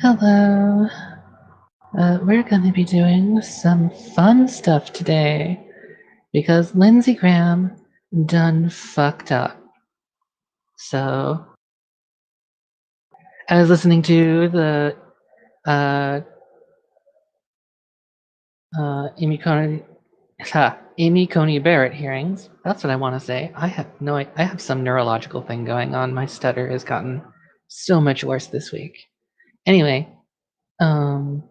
Hello. We're going to be doing some fun stuff today because Lindsey Graham done fucked up. So, I was listening to the uh, Amy Coney Barrett hearings. That's what I want to say. I have some neurological thing going on. My stutter has gotten so much worse this week. Anyway, I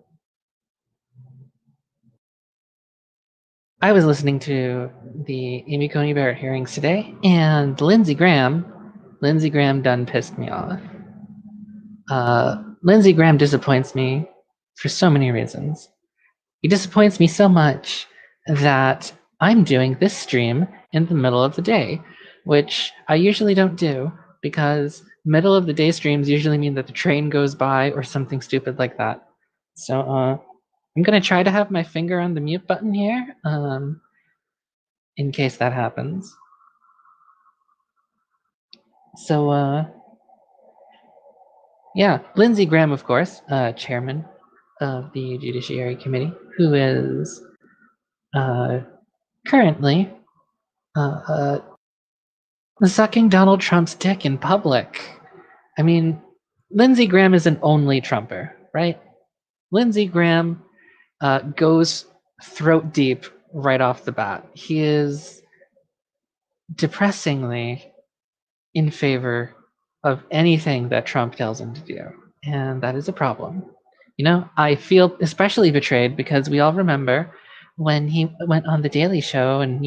was listening to the Amy Coney Barrett hearings today, and Lindsey Graham done pissed me off. Lindsey Graham disappoints me for so many reasons. He disappoints me so much that I'm doing this stream in the middle of the day, which I usually don't do because middle of the day streams usually mean that the train goes by or something stupid like that. So I'm gonna try to have my finger on the mute button here. In case that happens. So, yeah, Lindsey Graham, of course, chairman of the Judiciary Committee, who is currently sucking Donald Trump's dick in public. I mean, Lindsey Graham is an only Trumper, right? Lindsey Graham goes throat deep right off the bat. He is depressingly in favor of anything that Trump tells him to do. And that is a problem. You know, I feel especially betrayed because we all remember when he went on The Daily Show and,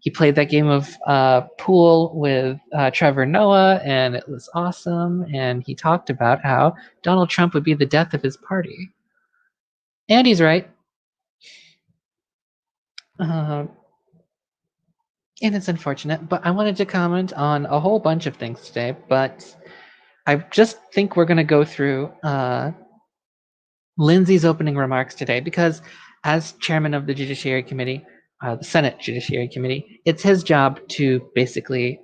he played that game of pool with Trevor Noah, and it was awesome. And he talked about how Donald Trump would be the death of his party. And he's right. And it's unfortunate, but I wanted to comment on a whole bunch of things today, but I just think we're going to go through Lindsey's opening remarks today because as chairman of the Judiciary Committee, the Senate Judiciary Committee, it's his job to basically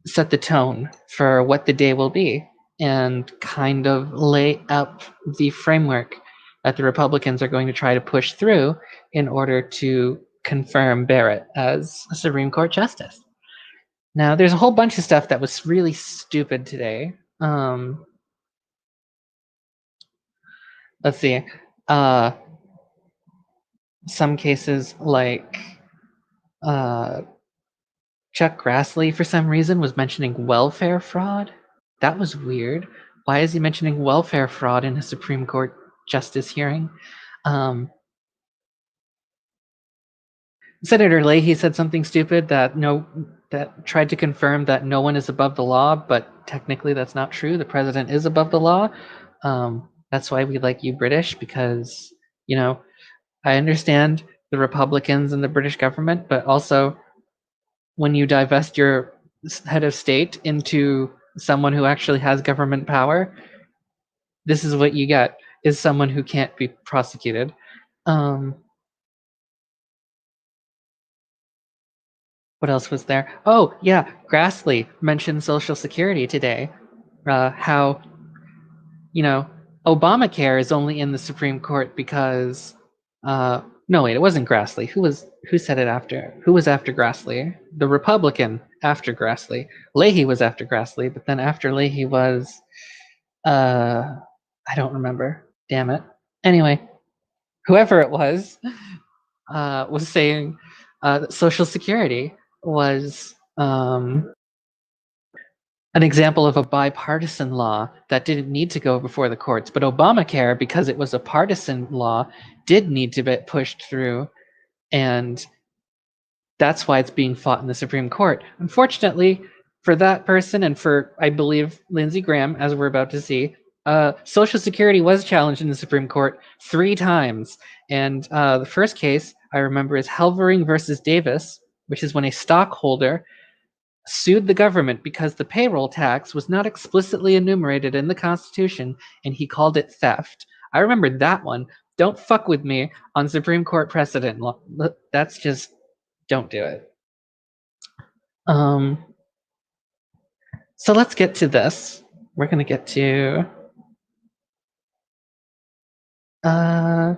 set the tone for what the day will be and kind of lay up the framework that the Republicans are going to try to push through in order to confirm Barrett as a Supreme Court justice. Now, there's a whole bunch of stuff that was really stupid today. Let's see. Some cases like Chuck Grassley, for some reason, was mentioning welfare fraud. That was weird. Why is he mentioning welfare fraud in a Supreme Court justice hearing? Senator Leahy said something stupid that tried to confirm that no one is above the law, but technically that's not true. The president is above the law. That's why we like you British, because I understand the Republicans and the British government, but also when you divest your head of state into someone who actually has government power, this is what you get, is someone who can't be prosecuted. What else was there? Oh, yeah, Grassley mentioned Social Security today. How, Obamacare is only in the Supreme Court because no, wait, it wasn't Grassley. Who said it after? Who was after Grassley? The Republican after Grassley. Leahy was after Grassley, but then after Leahy was I don't remember. Damn it. Anyway, whoever it was saying that Social Security was an example of a bipartisan law that didn't need to go before the courts. But Obamacare, because it was a partisan law, did need to be pushed through, and that's why it's being fought in the Supreme Court. Unfortunately, for that person and for, I believe, Lindsey Graham, as we're about to see, Social Security was challenged in the Supreme Court 3 times. And the first case I remember is Halvering versus Davis, which is when a stockholder sued the government because the payroll tax was not explicitly enumerated in the Constitution, and he called it theft. I remember that one. Don't fuck with me on Supreme Court precedent. That's just, don't do it. So let's get to this. we're gonna get to yeah,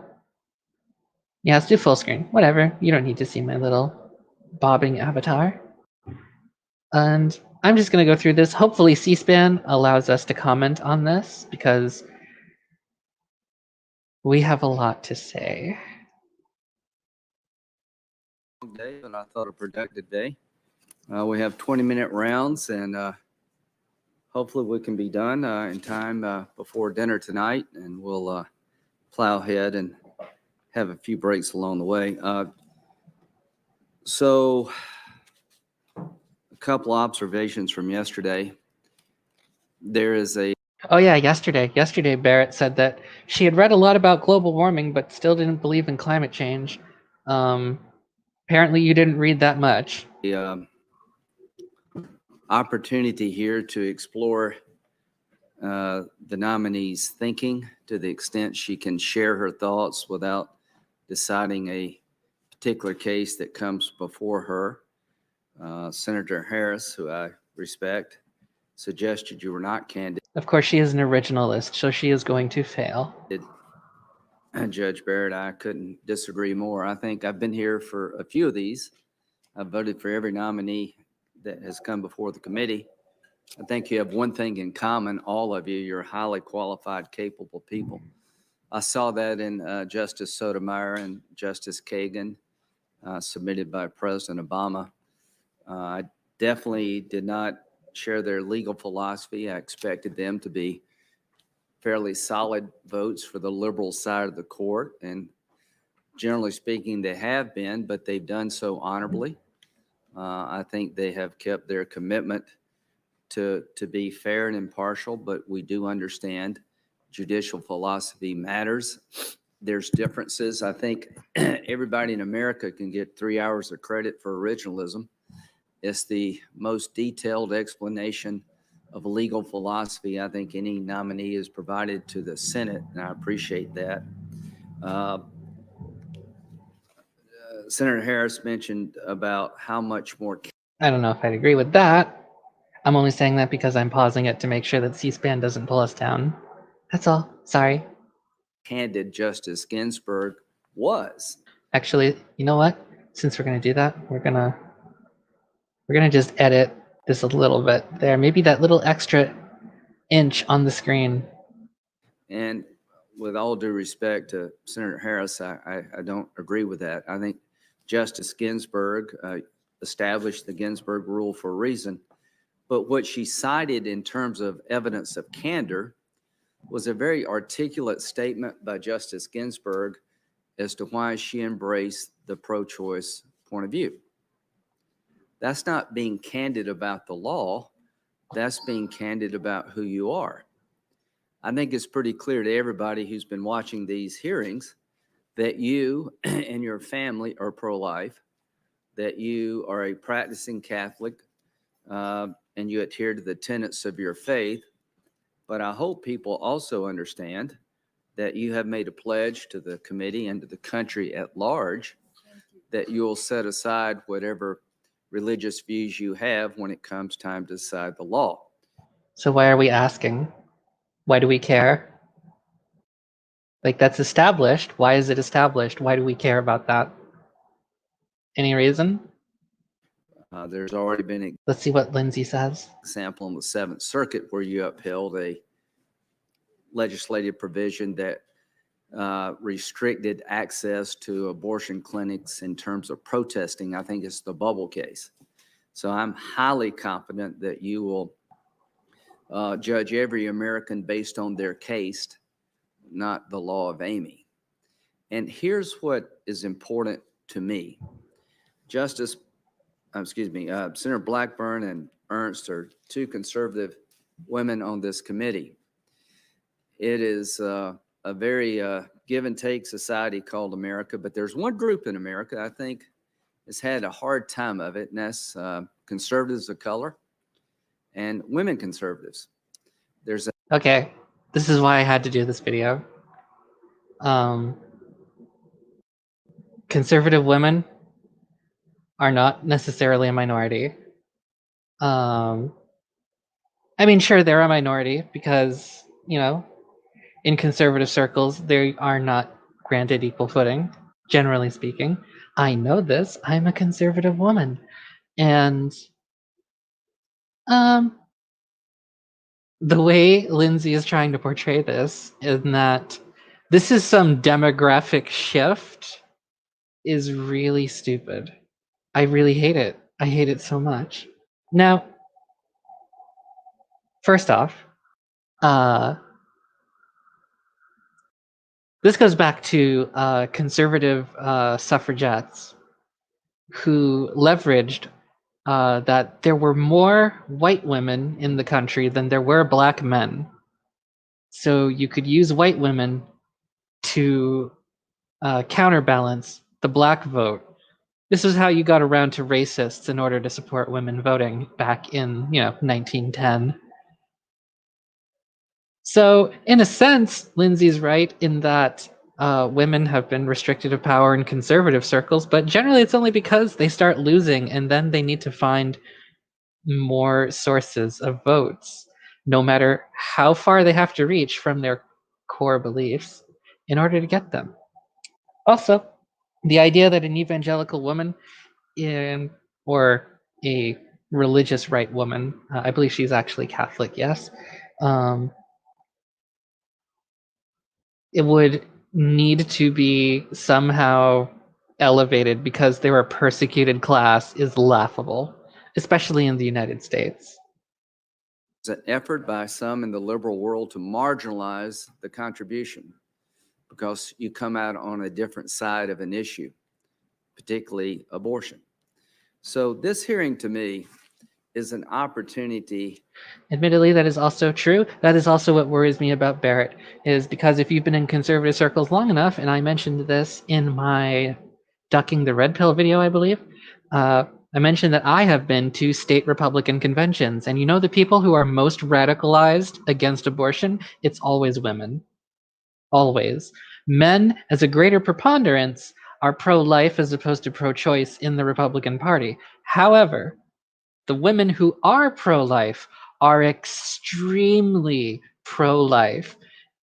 let's do full screen. Whatever. You don't need to see my little bobbing avatar. And I'm just gonna go through this. Hopefully C-SPAN allows us to comment on this because we have a lot to say. Day, but I thought a productive day. We have 20-minute rounds, and hopefully we can be done in time before dinner tonight, and we'll plow ahead and have a few breaks along the way. So a couple observations from yesterday. There is a Oh yeah, yesterday Barrett said that she had read a lot about global warming but still didn't believe in climate change. Apparently you didn't read that much. Opportunity here to explore the nominee's thinking to the extent she can share her thoughts without deciding a particular case that comes before her. Senator Harris, who I respect, suggested you were not candid. Of course, she is an originalist, so she is going to fail. Judge Barrett, I couldn't disagree more. I think I've been here for a few of these. I've voted for every nominee that has come before the committee. I think you have one thing in common, all of you. You're highly qualified, capable people. I saw that in Justice Sotomayor and Justice Kagan, submitted by President Obama. I definitely did not share their legal philosophy. I expected them to be fairly solid votes for the liberal side of the court. And generally speaking, they have been, but they've done so honorably. I think they have kept their commitment to be fair and impartial, but we do understand judicial philosophy matters. There's differences. I think everybody in America can get 3 hours of credit for originalism. It's the most detailed explanation of legal philosophy I think any nominee has provided to the Senate, and I appreciate that. Senator Harris mentioned about how much more. I don't know if I'd agree with that. I'm only saying that because I'm pausing it to make sure that C-SPAN doesn't pull us down. That's all. Sorry. Candid Justice Ginsburg was. Actually, you know what? Since we're gonna do that, we're gonna just edit this a little bit there. Maybe that little extra inch on the screen. And with all due respect to Senator Harris, I don't agree with that. I think Justice Ginsburg established the Ginsburg rule for a reason. But what she cited in terms of evidence of candor was a very articulate statement by Justice Ginsburg as to why she embraced the pro-choice point of view. That's not being candid about the law. That's being candid about who you are. I think it's pretty clear to everybody who's been watching these hearings that you and your family are pro-life, that you are a practicing Catholic, and you adhere to the tenets of your faith. But I hope people also understand that you have made a pledge to the committee and to the country at large that you'll set aside whatever religious views you have when it comes time to decide the law. So why are we asking? Why do we care? Like, that's established. Why is it established? Why do we care about that? Any reason? There's already been. Let's see what Lindsey says. Example in the Seventh Circuit where you upheld a legislative provision that restricted access to abortion clinics in terms of protesting. I think it's the Bubble case. So I'm highly confident that you will judge every American based on their caste, not the law of Amy. And here's what is important to me. Senator Blackburn and Ernst are two conservative women on this committee. It is a very give and take society called America, but there's one group in America I think has had a hard time of it, and that's conservatives of color and women conservatives. Okay, this is why I had to do this video. Conservative women are not necessarily a minority. I mean, sure, they're a minority because, in conservative circles, they are not granted equal footing, generally speaking. I know this. I'm a conservative woman. And um, the way Lindsey is trying to portray this in that this is some demographic shift is really stupid. I really hate it. I hate it so much. Now, first off, uh, this goes back to conservative suffragettes who leveraged that there were more white women in the country than there were black men. So you could use white women to counterbalance the black vote. This is how you got around to racists in order to support women voting back in 1910. So in a sense, Lindsey's right in that women have been restricted of power in conservative circles, but generally it's only because they start losing and then they need to find more sources of votes, no matter how far they have to reach from their core beliefs in order to get them. Also, the idea that an evangelical woman or a religious right woman, I believe she's actually Catholic, yes, um, it would need to be somehow elevated because they're a persecuted class is laughable, especially in the United States. It's an effort by some in the liberal world to marginalize the contribution because you come out on a different side of an issue, particularly abortion. So this hearing to me is an opportunity. Admittedly, that is also true. That is also what worries me about Barrett, is because if you've been in conservative circles long enough, and I mentioned this in my ducking the red pill video, I believe, I mentioned that I have been to state Republican conventions, and the people who are most radicalized against abortion, it's always women. Always. Men, as a greater preponderance, are pro-life as opposed to pro-choice in the Republican Party. However, the women who are pro-life are extremely pro-life.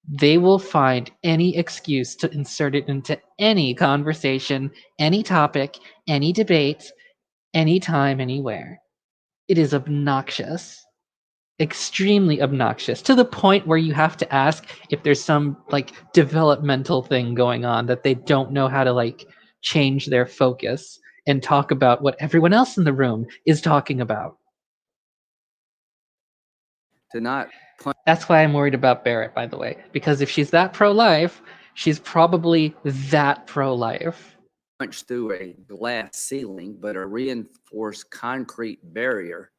They will find any excuse to insert it into any conversation, any topic, any debate, anytime, anywhere. It is obnoxious. Extremely obnoxious, to the point where you have to ask if there's some developmental thing going on that they don't know how to change their focus and talk about what everyone else in the room is talking about. That's why I'm worried about Barrett, by the way, because if she's that pro-life, she's probably that pro-life. Punch through a glass ceiling, but a reinforced concrete barrier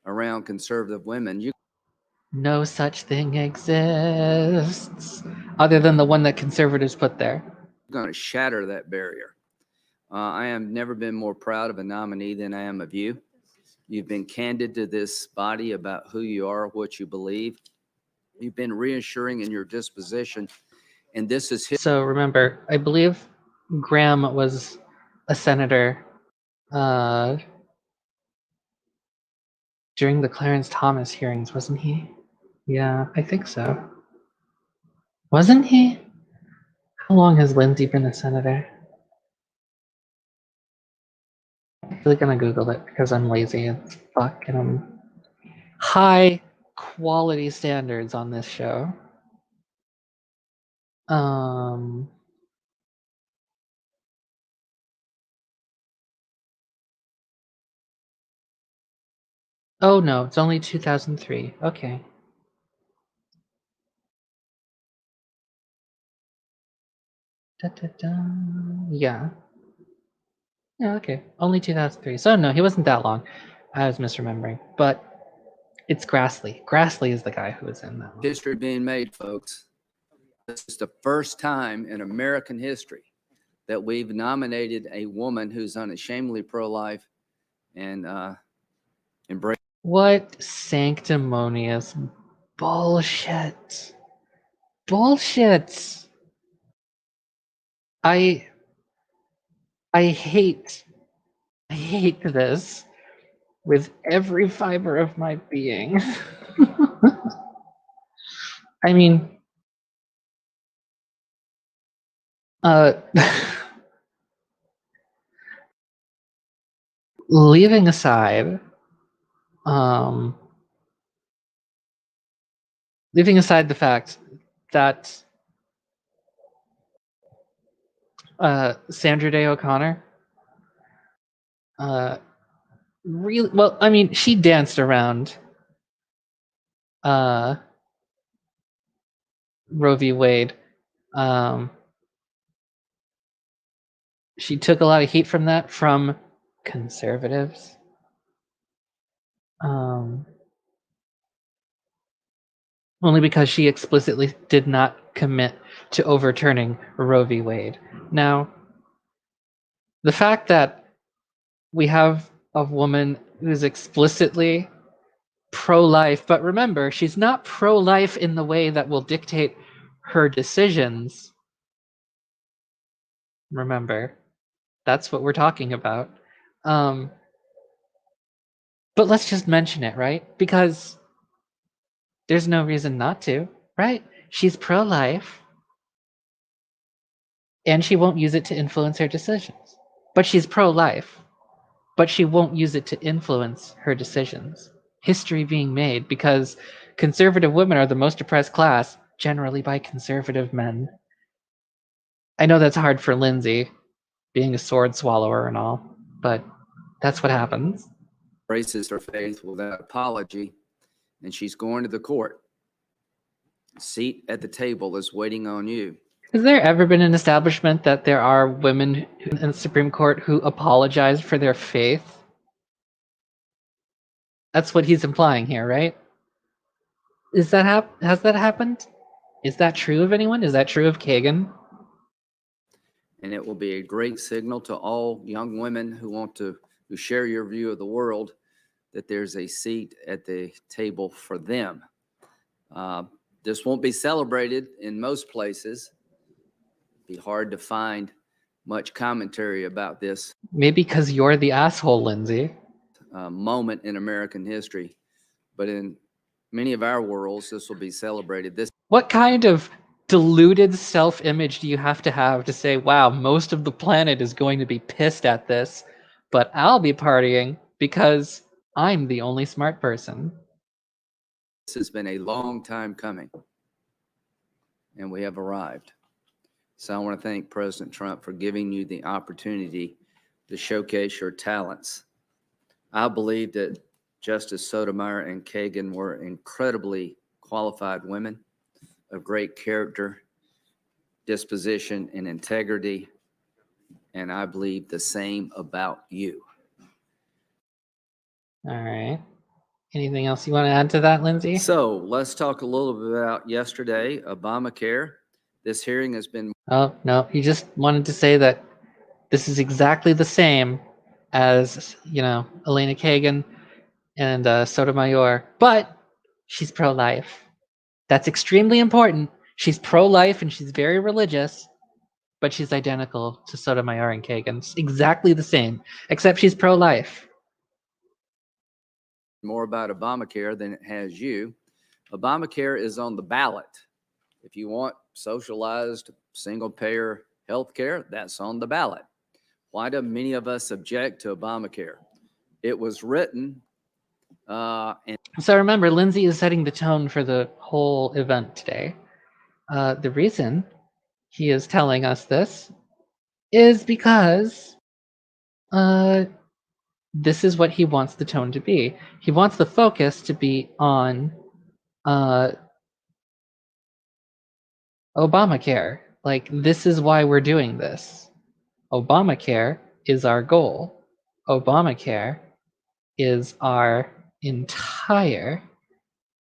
around conservative women. No such thing exists, other than the one that conservatives put there. You're going to shatter that barrier. I have never been more proud of a nominee than I am of you. You've been candid to this body about who you are, what you believe. You've been reassuring in your disposition, and this is his. So remember, I believe Graham was a senator during the Clarence Thomas hearings, wasn't he? Yeah, I think so. Wasn't he? How long has Lindsey been a senator? I'm really gonna Google it because I'm lazy as fuck and I'm high quality standards on this show. Oh no, it's only 2003. Okay. Da, da, da. Yeah. Yeah, okay. Only 2003. So no, he wasn't that long. I was misremembering. But it's Grassley. Grassley is the guy who was in that one. History being made, folks. This is the first time in American history that we've nominated a woman who's unashamedly pro-life and embrace. What sanctimonious bullshit. Bullshit. I hate this. with every fiber of my being. I mean, leaving aside, um, leaving aside the fact that Sandra Day O'Connor, really well. I mean, she danced around Roe v. Wade. She took a lot of heat from that from conservatives. Only because she explicitly did not commit to overturning Roe v. Wade. Now, the fact that we have a woman who's explicitly pro-life, but remember, she's not pro-life in the way that will dictate her decisions. Remember, that's what we're talking about. But let's just mention it, right? Because there's no reason not to, right? She's pro-life, and she won't use it to influence her decisions. But she's pro-life, but she won't use it to influence her decisions. History being made because conservative women are the most oppressed class, generally by conservative men. I know that's hard for Lindsey, being a sword swallower and all, but that's what happens. Embraces her faith without apology, and she's going to the court. A seat at the table is waiting on you. Has there ever been an establishment that there are women in the Supreme Court who apologize for their faith? That's what he's implying here, right? Has that happened? Is that true of anyone? Is that true of Kagan? And it will be a great signal to all young women who share your view of the world that there's a seat at the table for them. This won't be celebrated in most places. It'd be hard to find much commentary about this. Maybe because you're the asshole, Lindsey. Moment in American history. But in many of our worlds, this will be celebrated. What kind of deluded self-image do you have to say, wow, most of the planet is going to be pissed at this, but I'll be partying because I'm the only smart person? This has been a long time coming, and we have arrived. So I want to thank President Trump for giving you the opportunity to showcase your talents. I believe that Justice Sotomayor and Kagan were incredibly qualified women of great character, disposition, and integrity, and I believe the same about you. All right. Anything else you want to add to that, Lindsey? So let's talk a little bit about yesterday, Obamacare. This hearing has been... Oh, no, he just wanted to say that this is exactly the same as, Elena Kagan and Sotomayor, but she's pro-life. That's extremely important. She's pro-life and she's very religious, but she's identical to Sotomayor and Kagan. It's exactly the same, except she's pro-life. More about Obamacare than it has you. Obamacare is on the ballot. If you want socialized single-payer health care, that's on the ballot. Why do many of us object to Obamacare? It was written So remember, Lindsey is setting the tone for the whole event today. The reason he is telling us this is because this is what he wants the tone to be. He wants the focus to be on Obamacare. Like, this is why we're doing this. Obamacare is our goal. Obamacare is our entire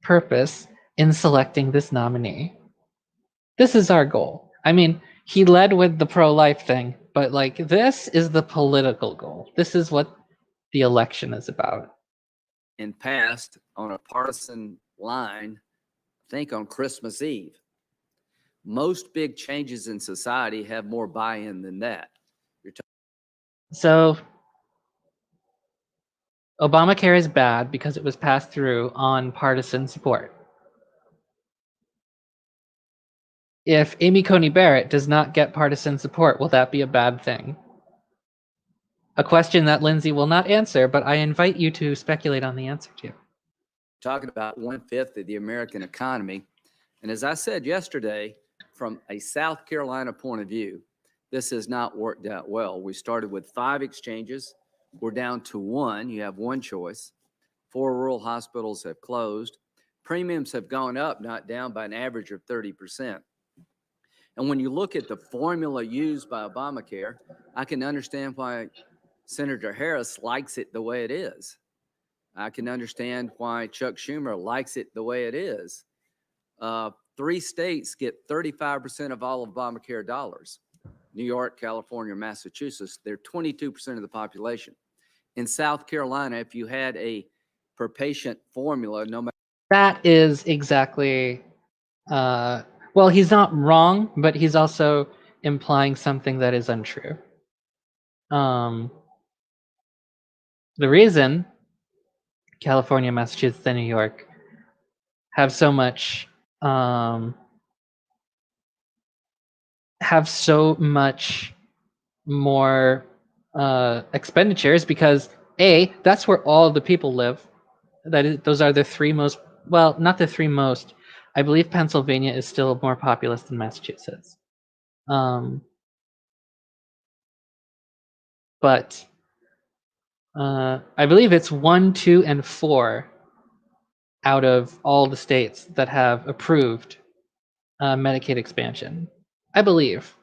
purpose in selecting this nominee. This is our goal. I mean, he led with the pro-life thing, but like, this is the political goal. This is what the election is about. And passed on a partisan line, I think on Christmas Eve. Most big changes in society have more buy-in than that. So Obamacare is bad because it was passed through on partisan support. If Amy Coney Barrett does not get partisan support, will that be a bad thing? A question that Lindsey will not answer, but I invite you to speculate on the answer to. Talking about 1/5 of the American economy. And as I said yesterday, from a South Carolina point of view, this has not worked out well. We started with 5 exchanges. We're down to 1. You have one choice. 4 rural hospitals have closed. Premiums have gone up, not down, by an average of 30%. And when you look at the formula used by Obamacare, I can understand why Senator Harris likes it the way it is. I can understand why Chuck Schumer likes it the way it is. 3 states get 35% of all of Obamacare dollars. New York, California, Massachusetts, they're 22% of the population. In South Carolina, if you had a per patient formula, no matter. That is exactly, well, he's not wrong, but he's also implying something that is untrue. The reason California, Massachusetts, and New York have so much more expenditures because that's where all the people live. Those are the 3 most, well, not the 3 most. I believe Pennsylvania is still more populous than Massachusetts. But I believe it's 1, 2, and 4 out of all the states that have approved Medicaid expansion. I believe.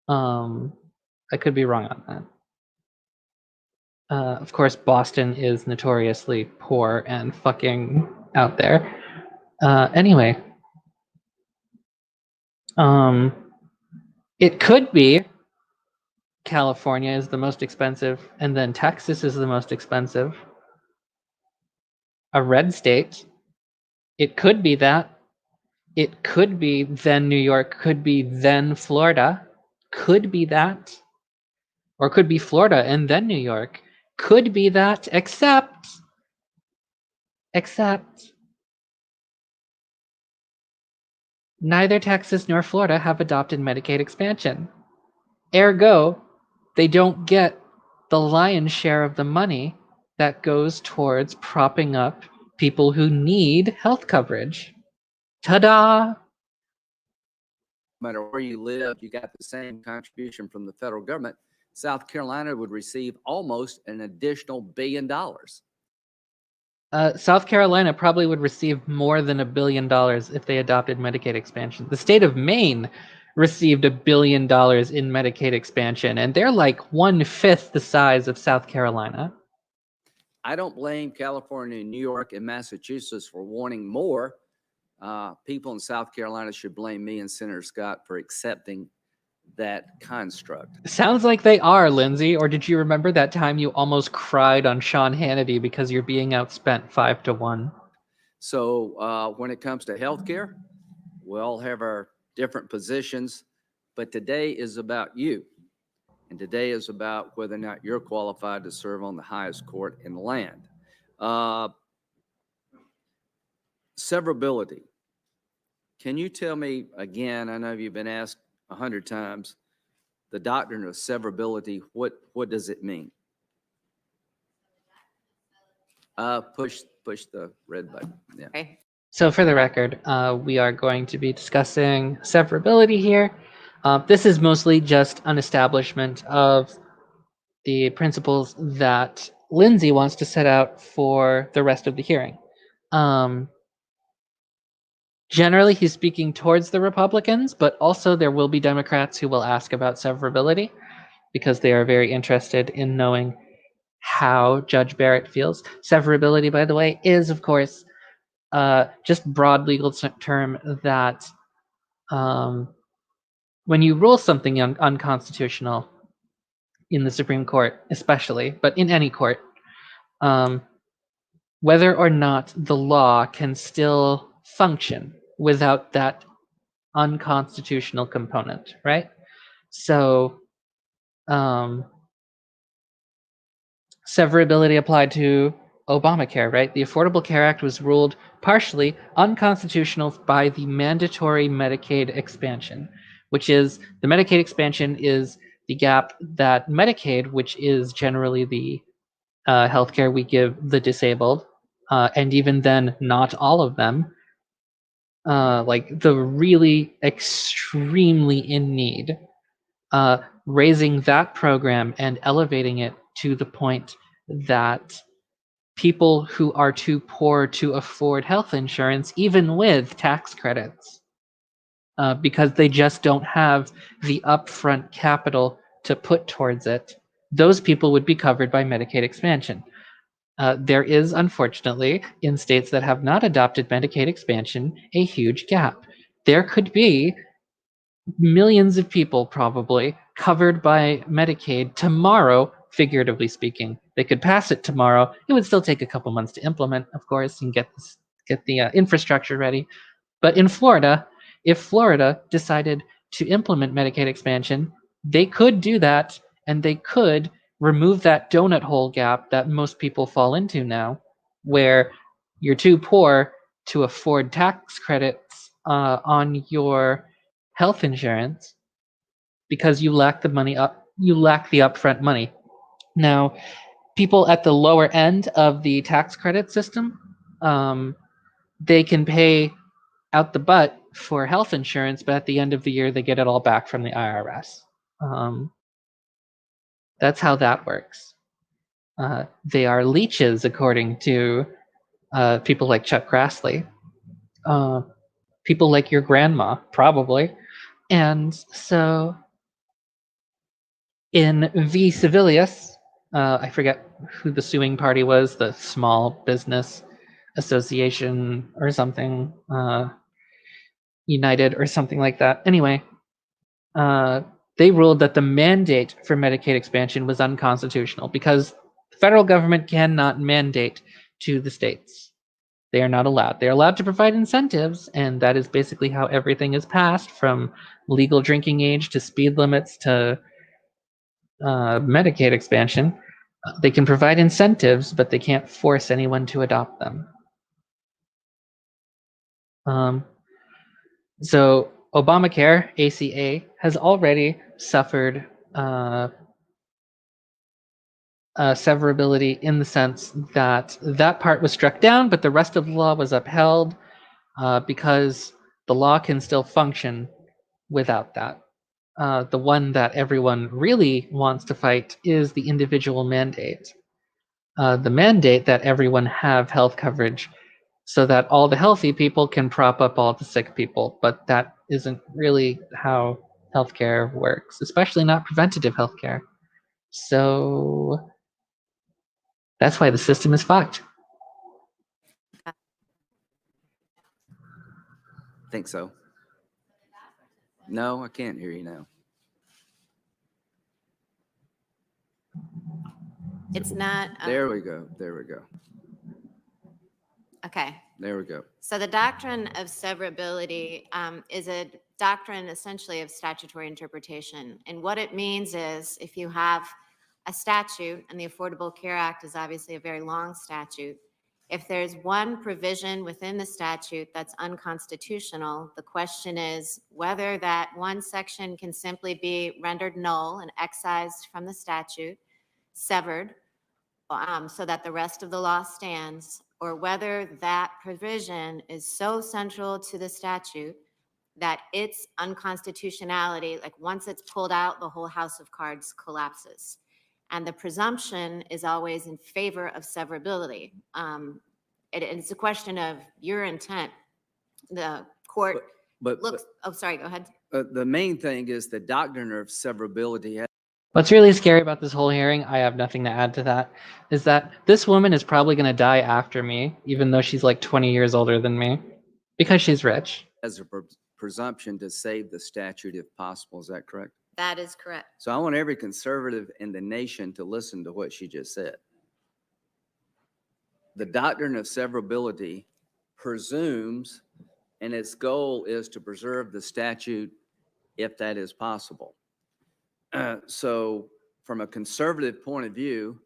I could be wrong on that. Of course, Boston is notoriously poor and fucking out there. Anyway, it could be California is the most expensive, and then Texas is the most expensive. A red state. It could be that. It could be then New York, could be then Florida, could be that. Or could be Florida and then New York. Could be that, except neither Texas nor Florida have adopted Medicaid expansion. Ergo, they don't get the lion's share of the money that goes towards propping up people who need health coverage. Ta-da! No matter where you live, you got the same contribution from the federal government. South Carolina would receive almost an additional $1 billion. South Carolina probably would receive more than $1 billion if they adopted Medicaid expansion. The state of Maine received $1 billion in Medicaid expansion, and they're like 1/5 the size of South Carolina. I don't blame California, New York, and Massachusetts for wanting more. People in South Carolina should blame me and Senator Scott for accepting that construct. Sounds like they are, Lindsey. Or did you remember that time you almost cried on Sean Hannity because you're being outspent 5-1? So when it comes to healthcare, we all have our different positions, but today is about you. And today is about whether or not you're qualified to serve on the highest court in the land. Severability. Can you tell me again, I know you've been asked 100 times, the doctrine of severability, what does it mean? Push the red button. Yeah. Okay. So for the record, we are going to be discussing severability here. This is mostly just an establishment of the principles that Lindsey wants to set out for the rest of the hearing. Generally, he's speaking towards the Republicans, but also there will be Democrats who will ask about severability because they are very interested in knowing how Judge Barrett feels. Severability, by the way, is, of course, just broad legal term that when you rule something unconstitutional in the Supreme Court, especially, but in any court, whether or not the law can still function without that unconstitutional component, right? So severability applied to Obamacare, right? The Affordable Care Act was ruled partially unconstitutional by the mandatory Medicaid expansion, which is the Medicaid expansion is the gap that Medicaid, which is generally the healthcare we give the disabled, and even then, not all of them, like the really extremely in need, raising that program and elevating it to the point that people who are too poor to afford health insurance, even with tax credits, because they just don't have the upfront capital to put towards it, those people would be covered by Medicaid expansion. There is, unfortunately, in states that have not adopted Medicaid expansion, a huge gap. There could be millions of people probably covered by Medicaid tomorrow, figuratively speaking. They could pass it tomorrow. It would still take a couple months to implement, of course, and get the infrastructure ready. But in Florida, if Florida decided to implement Medicaid expansion, they could do that, and they could remove that donut hole gap that most people fall into now, where you're too poor to afford tax credits on your health insurance because you lack the upfront money. Now, people at the lower end of the tax credit system, they can pay out the butt for health insurance, but at the end of the year, they get it all back from the IRS. That's how that works. They are leeches, according to people like Chuck Grassley, people like your grandma, probably. And so in V. Civilius, I forget who the suing party was, the Small Business Association or something, United or something like that. Anyway, they ruled that the mandate for Medicaid expansion was unconstitutional because the federal government cannot mandate to the states. They are not allowed. They're allowed to provide incentives, and that is basically how everything is passed, from legal drinking age to speed limits to Medicaid expansion. They can provide incentives, but they can't force anyone to adopt them. So Obamacare, ACA, has already suffered severability in the sense that that part was struck down, but the rest of the law was upheld because the law can still function without that. The one that everyone really wants to fight is the individual mandate. The mandate that everyone have health coverage so that all the healthy people can prop up all the sick people, but that isn't really how healthcare works, especially not preventative healthcare. So that's why the system is fucked. I think so. No, I can't hear you now. It's not. There we go. There we go. Okay. There we go. So the doctrine of severability is a doctrine essentially of statutory interpretation. And what it means is if you have a statute, and the Affordable Care Act is obviously a very long statute, if there's one provision within the statute that's unconstitutional, the question is whether that one section can simply be rendered null and excised from the statute, severed, so that the rest of the law stands, or whether that provision is so central to the statute that its unconstitutionality, like once it's pulled out, the whole house of cards collapses. And the presumption is always in favor of severability. It's a question of your intent. The court looks, oh, sorry, go ahead. The main thing is the doctrine of severability. What's really scary about this whole hearing, I have nothing to add to that, is that this woman is probably going to die after me, even though she's like 20 years older than me, because she's rich. As a presumption to save the statute if possible. Is that correct? That is correct. So I want every conservative in the nation to listen to what she just said. The doctrine of severability presumes, and its goal is to preserve the statute if that is possible. So from a conservative point of view,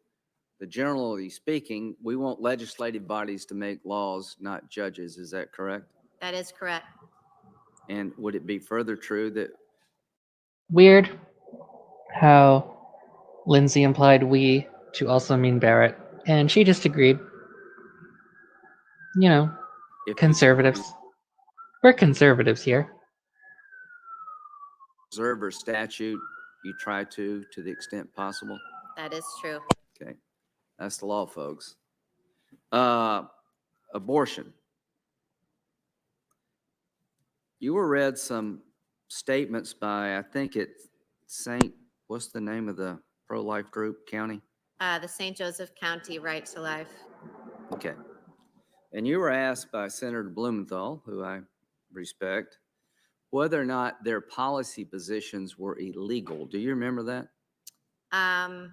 the generally speaking, we want legislative bodies to make laws, not judges. Is that correct? That is correct. And would it be further true that Weird how Lindsey implied we to also mean Barrett, and she just agreed. You know, if conservatives. We're conservatives here. preserve or statute, you try to the extent possible? That is true. Okay, that's the law, folks. Abortion. You were read some statements by, I think it's what's the name of the pro-life group, county? The St. Joseph County Right to Life. Okay. And you were asked by Senator Blumenthal, who I respect, whether or not their policy positions were illegal. Do you remember that? I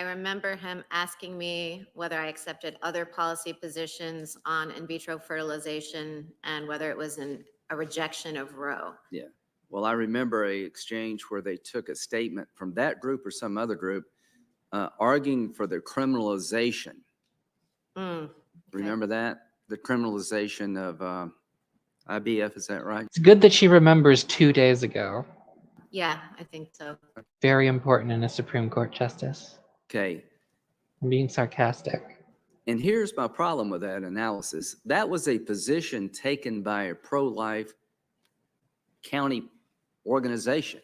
remember him asking me whether I accepted other policy positions on in vitro fertilization and whether it was a rejection of Roe. Yeah. Well, I remember a exchange where they took a statement from that group or some other group arguing for the criminalization. Remember that? The criminalization of IBF, is that right? It's good that she remembers 2 days ago. Yeah, I think so. Very important in a Supreme Court justice. Okay. I'm being sarcastic. And here's my problem with that analysis. That was a position taken by a pro-life county organization.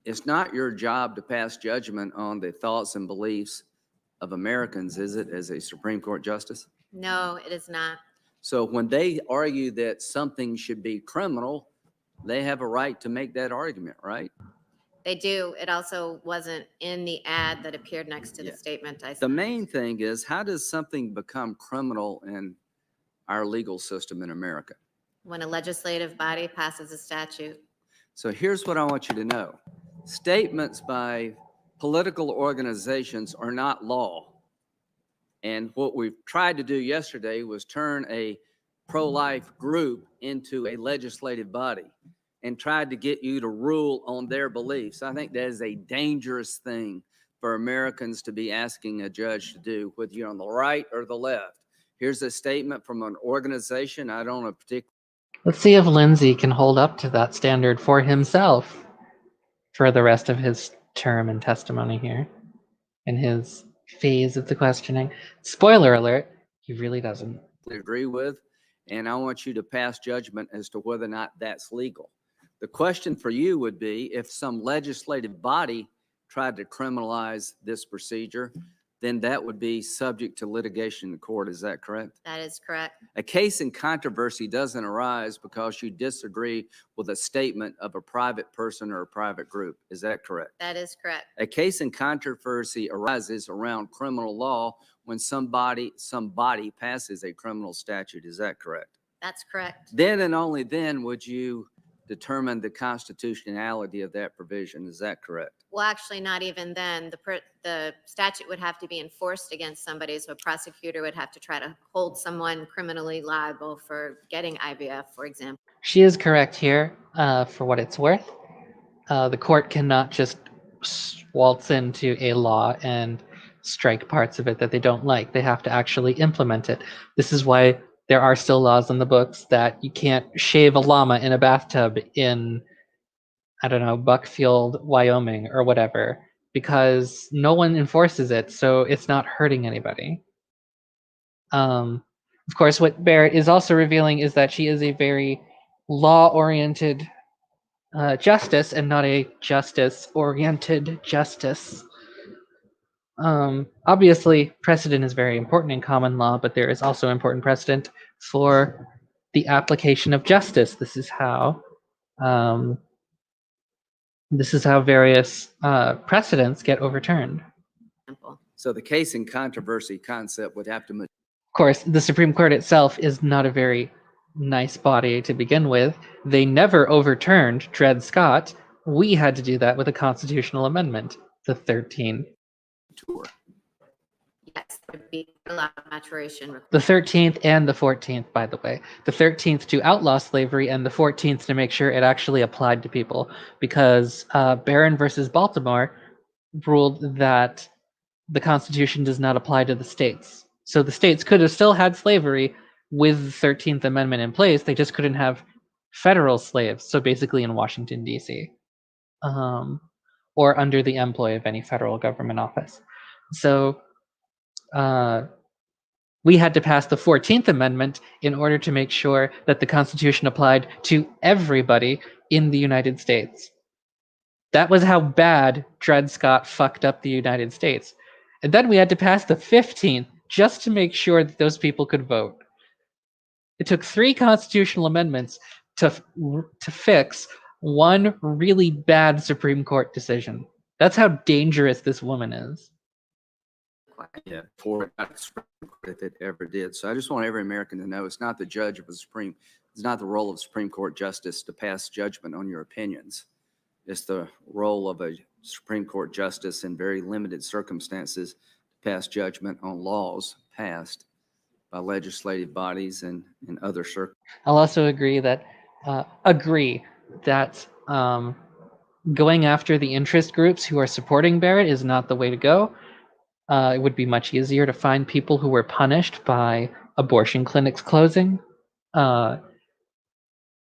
It's not your job to pass judgment on the thoughts and beliefs of Americans, is it, as a Supreme Court justice? No, it is not. So when they argue that something should be criminal, they have a right to make that argument, right? They do. It also wasn't in the ad that appeared next to the statement I The sent. main thing is, how does something become criminal in our legal system in America? When a legislative body passes a statute. So here's what I want you to know. Statements by political organizations are not law. And what we've tried to do yesterday was turn a pro-life group into a legislative body and tried to get you to rule on their beliefs. I think that is a dangerous thing for Americans to be asking a judge to do, whether you're on the right or the left. Here's a statement from an organization. I don't know particular. Let's see if Lindsey can hold up to that standard for himself for the rest of his term and testimony here in his phase of the questioning. Spoiler alert, he really doesn't. Agree with, and I want you to pass judgment as to whether or not that's legal. The question for you would be, if some legislative body tried to criminalize this procedure, then that would be subject to litigation in court. Is that correct? That is correct. A case in controversy doesn't arise because you disagree with a statement of a private person or a private group. Is that correct? That is correct. A case in controversy arises around criminal law when somebody passes a criminal statute. Is that correct? That's correct. Then and only then would you determine the constitutionality of that provision. Is that correct? Well, actually, not even then. The statute would have to be enforced against somebody, so a prosecutor would have to try to hold someone criminally liable for getting IVF, for example. She is correct here, for what it's worth. The court cannot just waltz into a law and strike parts of it that they don't like. They have to actually implement it. This is why there are still laws in the books that you can't shave a llama in a bathtub in, I don't know, Buckfield, Wyoming, or whatever, because no one enforces it, so it's not hurting anybody. Of course, what Barrett is also revealing is that she is a very law-oriented justice and not a justice-oriented justice. Obviously, precedent is very important in common law, but there is also important precedent for the application of justice. This is how various precedents get overturned. So the case in controversy concept would have to. Of course, the Supreme Court itself is not a very nice body to begin with. They never overturned Dred Scott. We had to do that with a constitutional amendment, the 13th. Yes, there would be a lot of maturation. The 13th and the 14th, by the way. The 13th to outlaw slavery and the 14th to make sure it actually applied to people. Because Barron versus Baltimore ruled that the Constitution does not apply to the states. So the states could have still had slavery with the 13th Amendment in place. They just couldn't have federal slaves. So basically in Washington, D.C., or under the employ of any federal government office. So we had to pass the 14th Amendment in order to make sure that the Constitution applied to everybody in the United States. That was how bad Dred Scott fucked up the United States. And then we had to pass the 15th just to make sure that those people could vote. It took 3 constitutional amendments to fix one really bad Supreme Court decision. That's how dangerous this woman is. Yeah, before it got to the Supreme Court, if it ever did. So I just want every American to know it's not the judge of the Supreme, it's not the role of Supreme Court justice to pass judgment on your opinions. It's the role of a Supreme Court justice in very limited circumstances to pass judgment on laws passed by legislative bodies and other circumstances. I'll also agree that going after the interest groups who are supporting Barrett is not the way to go. It would be much easier to find people who were punished by abortion clinics closing,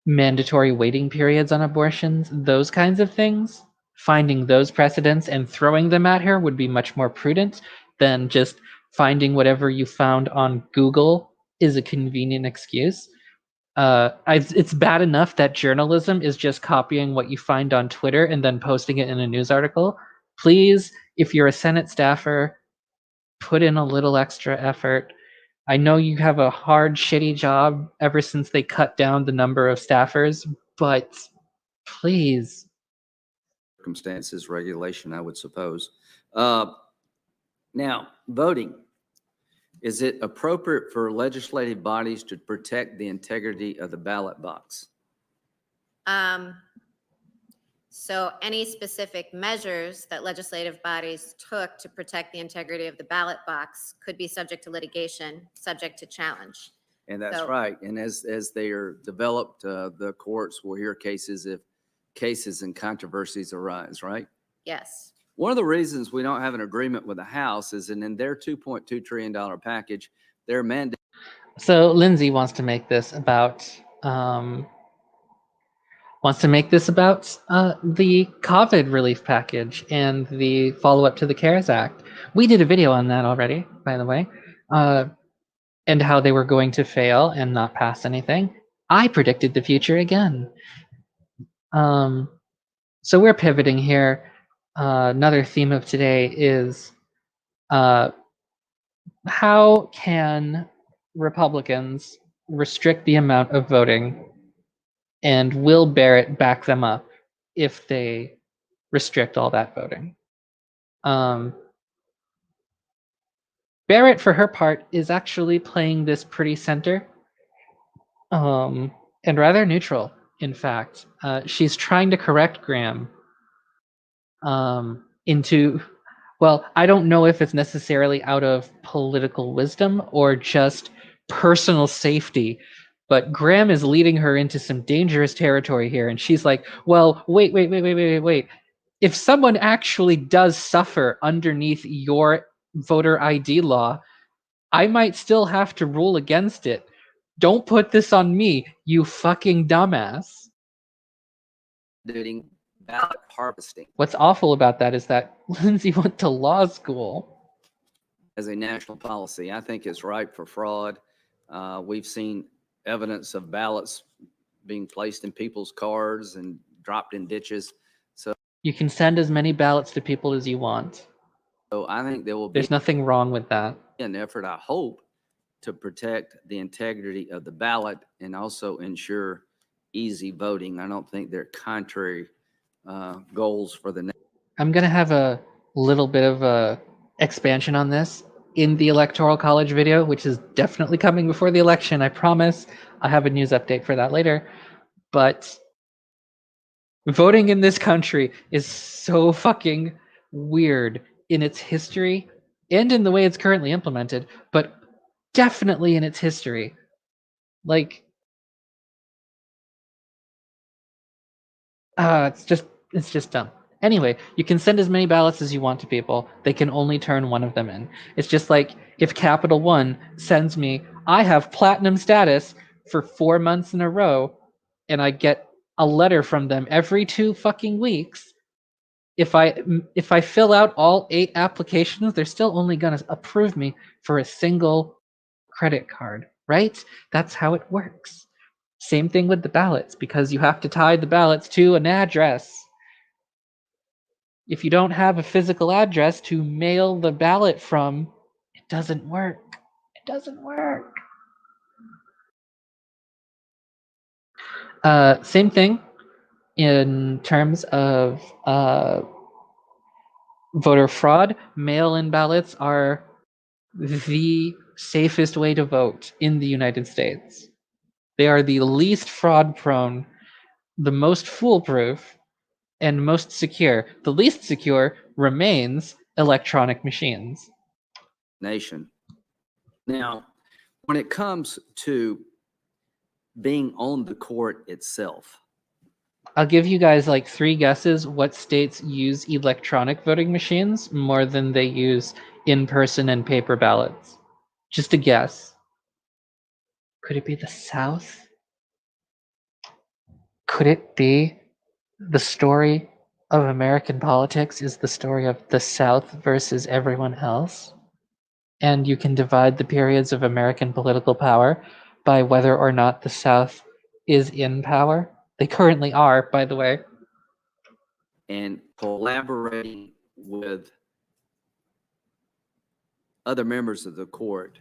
mandatory waiting periods on abortions, those kinds of things. Finding those precedents and throwing them at her would be much more prudent than just finding whatever you found on Google is a convenient excuse. It's bad enough that journalism is just copying what you find on Twitter and then posting it in a news article. Please, if you're a Senate staffer, put in a little extra effort. I know you have a hard, shitty job ever since they cut down the number of staffers, but please. Circumstances, regulation, I would suppose. Now, voting. Is it appropriate for legislative bodies to protect the integrity of the ballot box? So any specific measures that legislative bodies took to protect the integrity of the ballot box could be subject to litigation, subject to challenge. And that's right. And as they are developed, the courts will hear cases if cases and controversies arise, right? Yes. One of the reasons we don't have an agreement with the House is in their $2.2 trillion package, their mandate. So Lindsey wants to make this about the COVID relief package and the follow-up to the CARES Act. We did a video on that already, by the way, and how they were going to fail and not pass anything. I predicted the future again. So we're pivoting here. Another theme of today is how can Republicans restrict the amount of voting, and will Barrett back them up if they restrict all that voting? Barrett, for her part, is actually playing this pretty center and rather neutral, in fact. She's trying to correct Graham into, well, I don't know if it's necessarily out of political wisdom or just personal safety, but Graham is leading her into some dangerous territory here. And she's like, well, wait. If someone actually does suffer underneath your voter ID law, I might still have to rule against it. Don't put this on me, you fucking dumbass. Doing ballot harvesting. What's awful about that is that Lindsey went to law school. As a national policy, I think it's ripe for fraud. We've seen evidence of ballots being placed in people's cars and dropped in ditches. So you can send as many ballots to people as you want. So I think there will be. There's nothing wrong with that. An effort, I hope, to protect the integrity of the ballot and also ensure easy voting. I don't think they're contrary goals for the. I'm going to have a little bit of a expansion on this in the Electoral College video, which is definitely coming before the election. I promise. I have a news update for that later. But voting in this country is so fucking weird in its history and in the way it's currently implemented, but definitely in its history. Like, it's just dumb. Anyway, you can send as many ballots as you want to people. They can only turn one of them in. It's just like if Capital One sends me, I have platinum status for 4 months in a row, and I get a letter from them every 2 fucking weeks. If I fill out all 8 applications, they're still only gonna approve me for a single credit card, right? That's how it works. Same thing with the ballots, because you have to tie the ballots to an address. If you don't have a physical address to mail the ballot from, it doesn't work. It doesn't work. Same thing in terms of voter fraud. Mail-in ballots are the safest way to vote in the United States. They are the least fraud-prone, the most foolproof, and most secure. The least secure remains electronic machines. Nation. Now, when it comes to being on the court itself, I'll give you guys like 3 guesses what states use electronic voting machines more than they use in-person and paper ballots. Just a guess. Could it be the South? Could it be the story of American politics is the story of the South versus everyone else? And you can divide the periods of American political power by whether or not the South is in power. They currently are, by the way. and collaborating with other members of the court,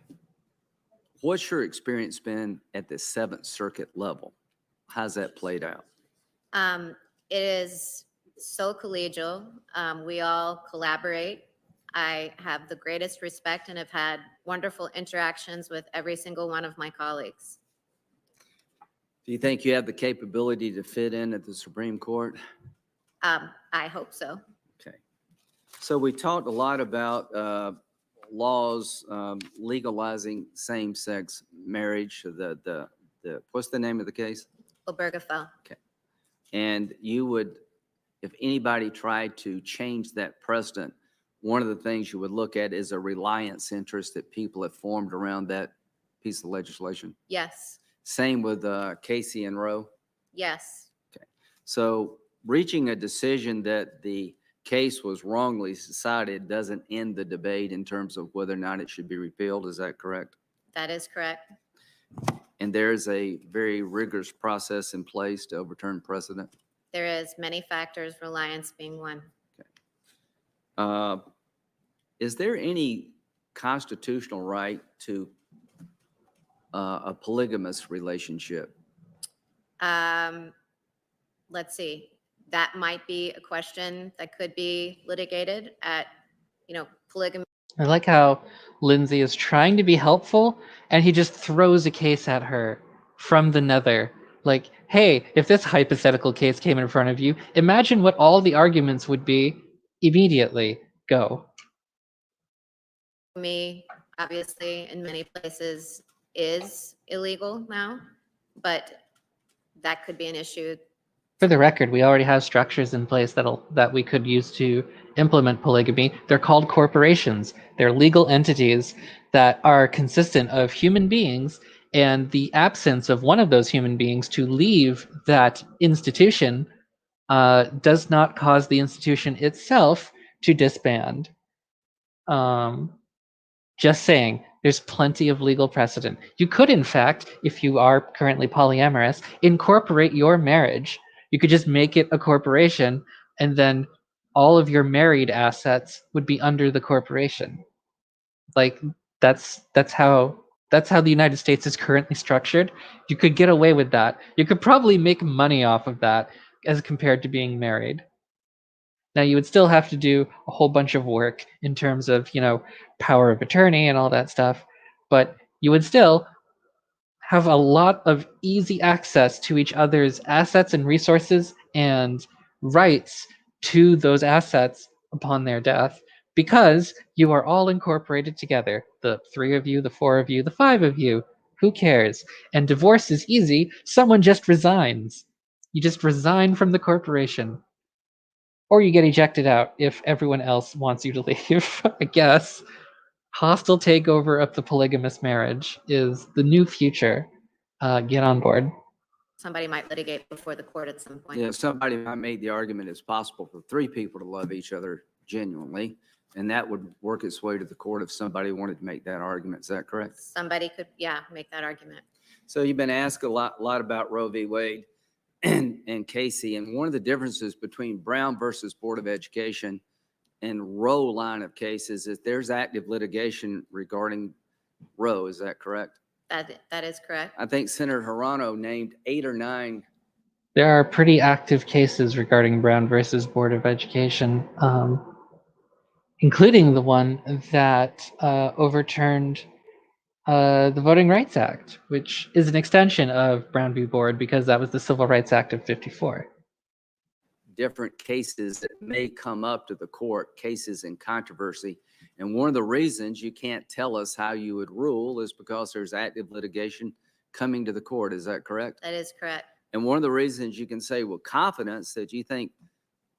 what's your experience been at the Seventh Circuit level? How's that played out? It is so collegial. We all collaborate. I have the greatest respect and have had wonderful interactions with every single one of my colleagues. Do you think you have the capability to fit in at the Supreme Court? I hope so. Okay. So we talked a lot about laws legalizing same-sex marriage. What's the name of the case? Obergefell. Okay. And you would, if anybody tried to change that precedent, one of the things you would look at is a reliance interest that people have formed around that piece of legislation. Yes. Same with Casey and Roe. Yes. Okay. So reaching a decision that the case was wrongly decided doesn't end the debate in terms of whether or not it should be repealed. Is that correct? That is correct. And there's a very rigorous process in place to overturn precedent. There is many factors, reliance being one. Is there any constitutional right to a polygamous relationship? Let's see. That might be a question that could be litigated at, polygamy. I like how Lindsey is trying to be helpful and he just throws a case at her from the nether. Like, hey, if this hypothetical case came in front of you, imagine what all the arguments would be immediately. Go. Me, obviously, in many places is illegal now, but that could be an issue. For the record, we already have structures in place that we could use to implement polygamy. They're called corporations. They're legal entities that are consistent of human beings, and the absence of one of those human beings to leave that institution does not cause the institution itself to disband. Just saying, there's plenty of legal precedent. You could, in fact, if you are currently polyamorous, incorporate your marriage. You could just make it a corporation, and then all of your married assets would be under the corporation. Like that's how the United States is currently structured. You could get away with that. You could probably make money off of that as compared to being married. Now you would still have to do a whole bunch of work in terms of, power of attorney and all that stuff, but you would still have a lot of easy access to each other's assets and resources and rights to those assets upon their death, because you are all incorporated together. The 3 of you, the 4 of you, the 5 of you. Who cares? And divorce is easy. Someone just resigns. You just resign from the corporation. or you get ejected out if everyone else wants you to leave. I guess hostile takeover of the polygamous marriage is the new future. Get on board. Somebody might litigate before the court at some point. Yeah, somebody might make the argument it's possible for three people to love each other genuinely, and that would work its way to the court if somebody wanted to make that argument. Is that correct? Somebody could, yeah, make that argument. So you've been asked a lot about Roe v. Wade and Casey, and one of the differences between Brown versus Board of Education and Roe line of cases is there's active litigation regarding Roe. Is that correct? That is correct. I think Senator Hirano named 8 or 9. There are pretty active cases regarding Brown versus Board of Education, including the one that overturned the Voting Rights Act, which is an extension of Brown v. Board because that was the Civil Rights Act of '54. Different cases that may come up to the court, cases in controversy. And one of the reasons you can't tell us how you would rule is because there's active litigation coming to the court. Is that correct? That is correct. And one of the reasons you can say with confidence that you think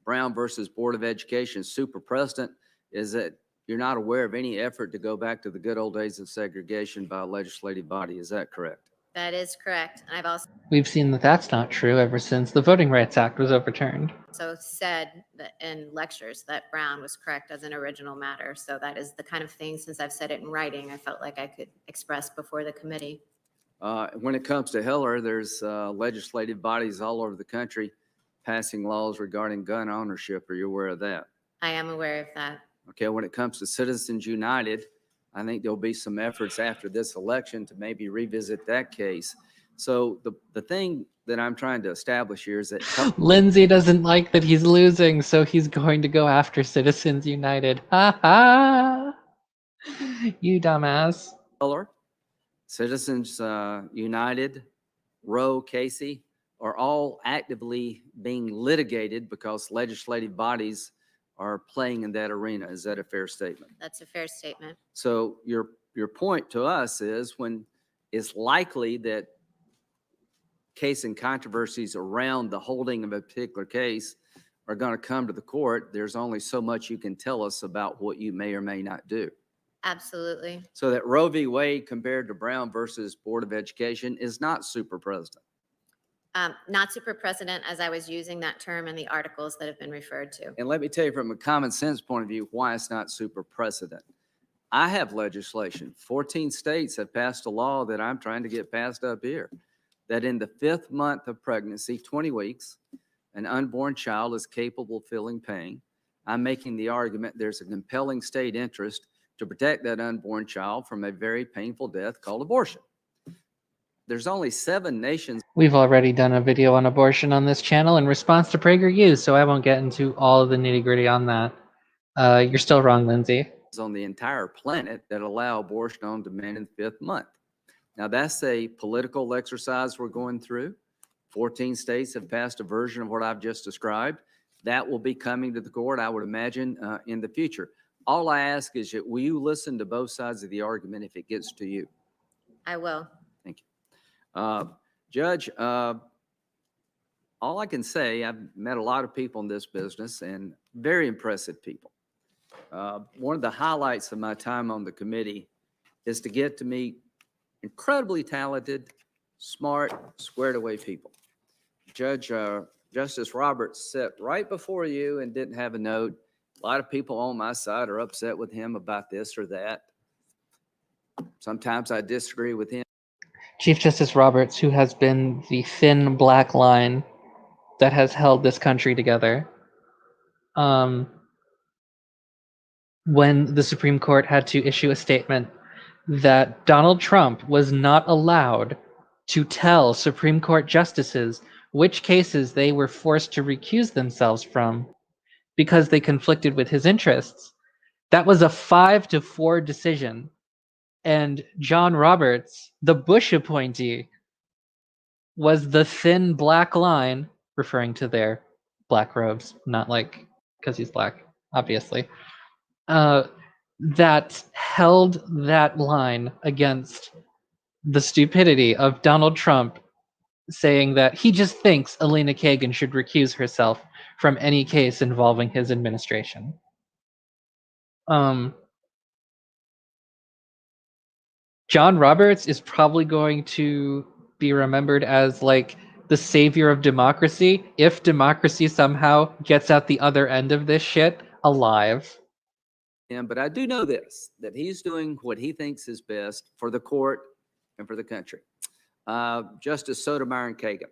Brown versus Board of Education is super precedent is that you're not aware of any effort to go back to the good old days of segregation by a legislative body. Is that correct? That is correct. And I've also We've seen that that's not true ever since the Voting Rights Act was overturned. said that in lectures that Brown was correct as an original matter. So that is the kind of thing, since I've said it in writing, I felt like I could express before the committee. When it comes to Heller, there's legislative bodies all over the country passing laws regarding gun ownership. Are you aware of that? I am aware of that. Okay, when it comes to Citizens United, I think there'll be some efforts after this election to maybe revisit that case. So the thing that I'm trying to establish here is that Lindsey doesn't like that he's losing, so he's going to go after Citizens United. Ha ha! You dumbass. Heller, Citizens United, Roe, Casey are all actively being litigated because legislative bodies are playing in that arena. Is that a fair statement? That's a fair statement. So your point to us is when it's likely that case and controversies around the holding of a particular case are going to come to the court, there's only so much you can tell us about what you may or may not do. Absolutely. So that Roe v. Wade compared to Brown versus Board of Education is not super precedent. Not super precedent, as I was using that term in the articles that have been referred to. And let me tell you from a common sense point of view why it's not super precedent. I have legislation. 14 states have passed a law that I'm trying to get passed up here, that in the 5th month of pregnancy, 20 weeks, an unborn child is capable of feeling pain. I'm making the argument there's a compelling state interest to protect that unborn child from a very painful death called abortion. There's only 7 nations. We've already done a video on abortion on this channel in response to PragerU, so I won't get into all of the nitty-gritty on that. You're still wrong, Lindsey. On the entire planet that allow abortion on demand in the 5th month. Now that's a political exercise we're going through. 14 states have passed a version of what I've just described. That will be coming to the court, I would imagine, in the future. All I ask is that will you listen to both sides of the argument if it gets to you? I will. Thank you. Judge, all I can say, I've met a lot of people in this business and very impressive people. One of the highlights of my time on the committee is to get to meet incredibly talented, smart, squared away people. Justice Roberts sat right before you and didn't have a note. A lot of people on my side are upset with him about this or that. Sometimes I disagree with him. Chief Justice Roberts, who has been the thin black line that has held this country together. When the Supreme Court had to issue a statement that Donald Trump was not allowed to tell Supreme Court justices which cases they were forced to recuse themselves from because they conflicted with his interests. That was a 5-4 decision. And John Roberts, the Bush appointee, was the thin black line, referring to their black robes, not like because he's black, obviously, that held that line against the stupidity of Donald Trump saying that he just thinks Elena Kagan should recuse herself from any case involving his administration. John Roberts is probably going to be remembered as like the savior of democracy if democracy somehow gets out the other end of this shit alive. Yeah, but I do know this, that he's doing what he thinks is best for the court and for the country. Justice Sotomayor and Kagan,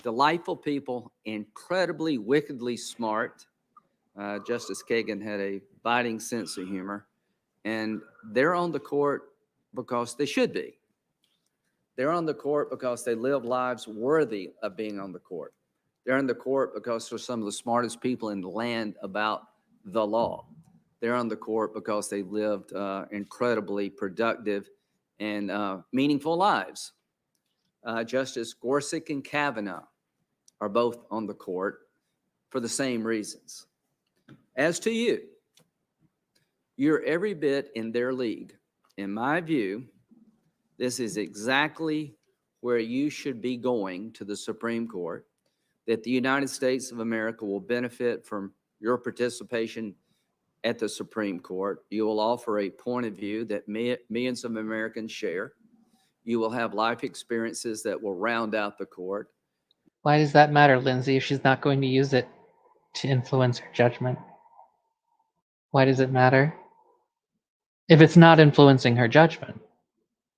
delightful people, incredibly wickedly smart. Justice Kagan had a biting sense of humor, and they're on the court because they should be. They're on the court because they live lives worthy of being on the court. They're on the court because they're some of the smartest people in the land about the law. They're on the court because they lived incredibly productive and meaningful lives. Justice Gorsuch and Kavanaugh are both on the court for the same reasons. As to you, you're every bit in their league. In my view, this is exactly where you should be going to the Supreme Court, that the United States of America will benefit from your participation at the Supreme Court. You will offer a point of view that millions of Americans share. You will have life experiences that will round out the court. Why does that matter, Lindsey, if she's not going to use it to influence her judgment? Why does it matter? If it's not influencing her judgment,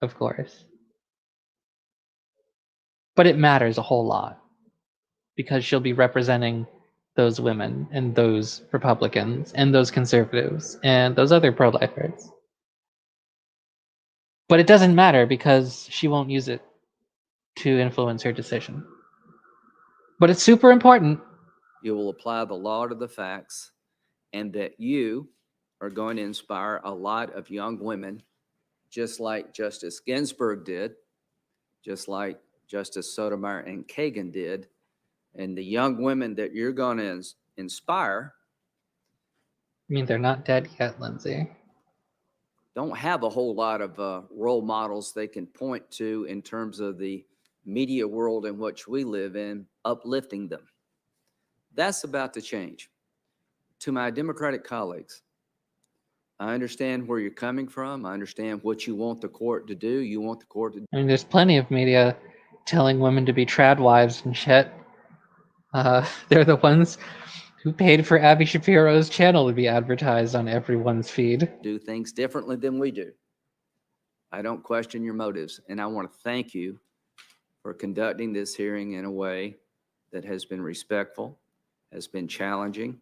of course. But it matters a whole lot because she'll be representing those women and those Republicans and those conservatives and those other pro-lifers. But it doesn't matter because she won't use it to influence her decision. But it's super important. You will apply the law to the facts, and that you are going to inspire a lot of young women, just like Justice Ginsburg did, just like Justice Sotomayor and Kagan did. And the young women that you're going to inspire, I mean, they're not dead yet, Lindsey. don't have a whole lot of role models they can point to in terms of the media world in which we live in, uplifting them. That's about to change. To my Democratic colleagues, I understand where you're coming from. I understand what you want the court to do. You want the court to. I mean, there's plenty of media telling women to be trad wives and shit. They're the ones who paid for Abby Shapiro's channel to be advertised on everyone's feed. Do things differently than we do. I don't question your motives, and I want to thank you for conducting this hearing in a way that has been respectful, has been challenging,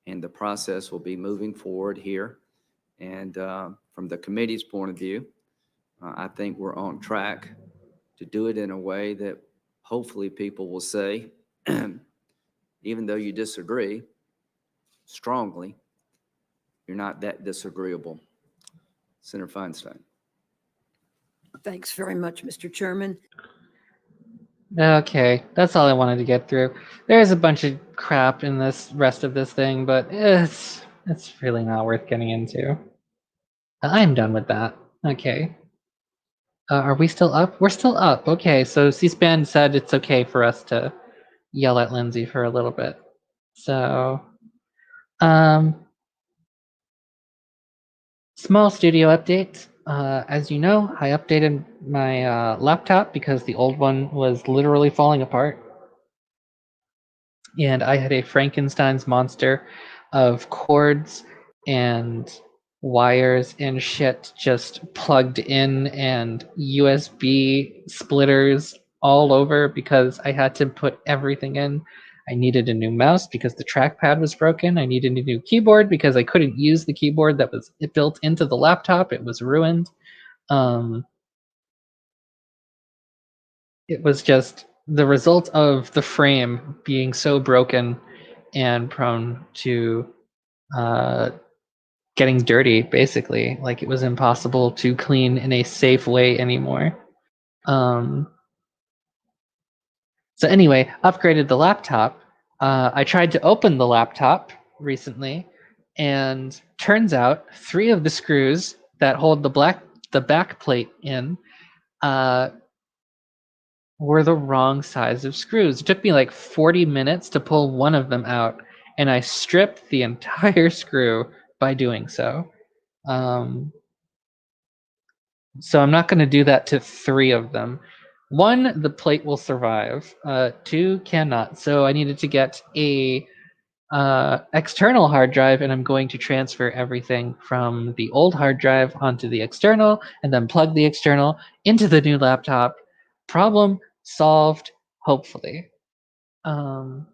and the process will be moving forward here. And from the committee's point of view, I think we're on track to do it in a way that hopefully people will say, even though you disagree strongly, you're not that disagreeable. Senator Feinstein. Thanks very much, Mr. Chairman. Okay, that's all I wanted to get through. There's a bunch of crap in this rest of this thing, but it's really not worth getting into. I'm done with that. Okay. Are we still up? We're still up. Okay, so C-SPAN said it's okay for us to yell at Lindsey for a little bit. So, small studio update. As you know, I updated my laptop because the old one was literally falling apart. And I had a Frankenstein's monster of cords and wires and shit just plugged in and USB splitters all over because I had to put everything in. I needed a new mouse because the trackpad was broken. I needed a new keyboard because I couldn't use the keyboard that was built into the laptop. It was ruined. It was just the result of the frame being so broken and prone to getting dirty, basically. Like, it was impossible to clean in a safe way anymore. So anyway, upgraded the laptop. I tried to open the laptop recently, and turns out 3 of the screws that hold the back plate in were the wrong size of screws. It took me like 40 minutes to pull one of them out, and I stripped the entire screw by doing so. So I'm not going to do that to 3 of them. 1, the plate will survive. 2, cannot. So I needed to get a external hard drive, and I'm going to transfer everything from the old hard drive onto the external, and then plug the external into the new laptop. Problem solved, hopefully. Only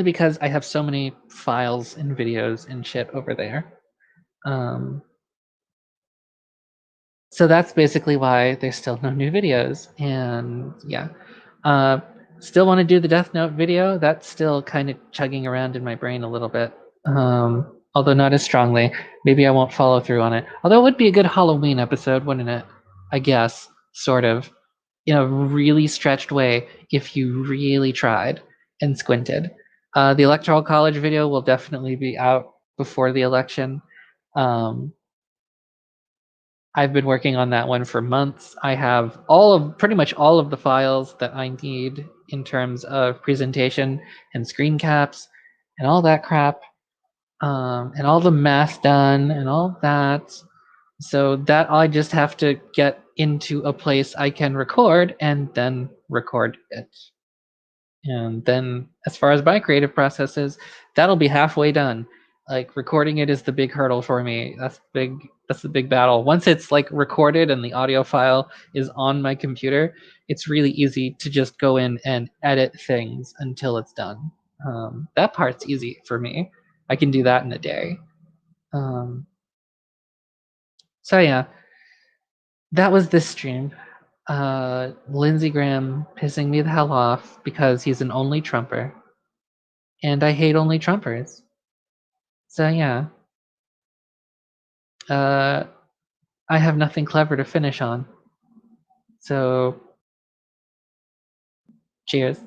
because I have so many files and videos and shit over there. So that's basically why there's still no new videos. And yeah, still want to do the Death Note video. That's still kind of chugging around in my brain a little bit, although not as strongly. Maybe I won't follow through on it. Although it would be a good Halloween episode, wouldn't it? I guess, sort of, in a really stretched way, if you really tried and squinted. The Electoral College video will definitely be out before the election. I've been working on that one for months. I have pretty much all of the files that I need in terms of presentation and screen caps and all that crap, and all the math done and all that. So that I just have to get into a place I can record and then record it. And then as far as my creative process is, that'll be halfway done. Like recording it is the big hurdle for me. That's the big battle. Once it's like recorded and the audio file is on my computer, it's really easy to just go in and edit things until it's done. That part's easy for me. I can do that in a day. So yeah, that was this stream. Lindsey Graham pissing me the hell off because he's an only Trumper. And I hate only Trumpers. So yeah. I have nothing clever to finish on. So cheers.